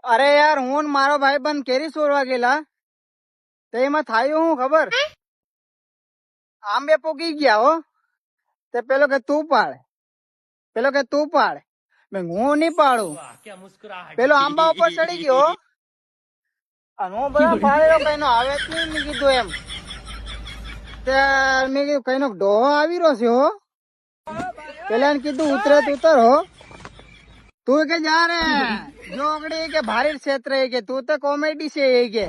અરે યાર હું ને મારો ભાઈબંધ કેરી ચોરવા ગયેલા તો એમાં થાયું હું ખબર આંબે પોકી ગયા હો તે પેલો કે તું પાડ મેં હું નહીં પાડું પેલો આંબા ઉપર ચડી ગયો હો. અને હું બધા પાડેલો કઈ નો આવે જ નહીં મેં કીધું એમ ત્યારે મેં કીધું કઈ નો ડોહો આવી રહ્યો છે હો પેલા એને કીધું ઉતરે તો ઉતર હો તું કે જા રે જોગડી કે ભારી ક્ષેત્ર કે તું તો કોમેડી છે એ કે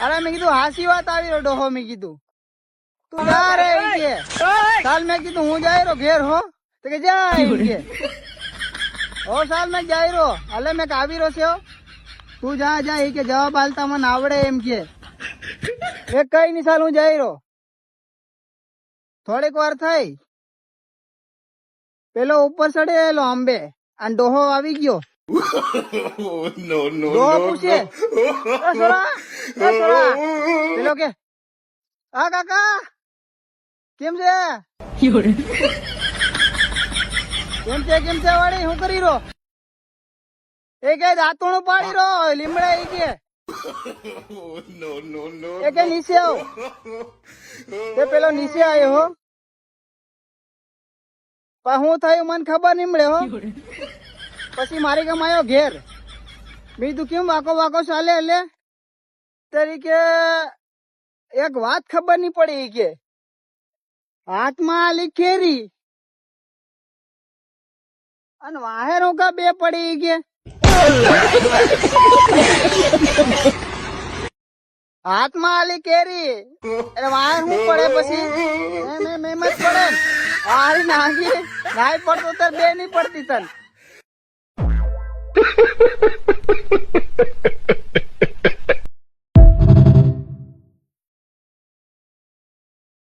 અરે મેં કીધું હાસી વાત આવી રહ્યો ડોહો મેં કીધું તું જા રે એ કે સાલ મેં કીધું હું જાય રહ્યો ઘેર હો તો કે જા એમ કે હો સાલ મેં જાય રહ્યો હલે મેં આવી રહ્યો છે હો તું જા જા એ કે જવાબ હાલતા મને આવડે એમ કે એ કઈ નહીં સાલ હું જાય રહ્યો થોડીક વાર થઈ પેલો ઉપર ચડેલો આંબે અને ડોહો આવી ગયો ડોહો પૂછે "એ સોરા, પેલો કે હા કાકા કેમ છે કેમ છે વાળી શું કરી રહ્યો એ કે દાંતણું પાડી રહ્યો લીમડા એ કે એ કે નીચે આવ તે પેલો નીચે આવ્યો હો પણ હું થયું મને ખબર નહીં મળે હો પછી મારી ગામ આવ્યો ઘેર મેં કીધું કેમ વાકો ચાલે એટલે તરીકે એક વાત ખબર નહીં પડી કે હાથમાં આલી કેરી અને વાહે રોકા બે પડી કે હાથમાં આલી કેરી એટલે વાહે શું પડે પછી એમ જ પડે ને હારી નાખી નાઈ પડતો તો બે નહીં પડતી તન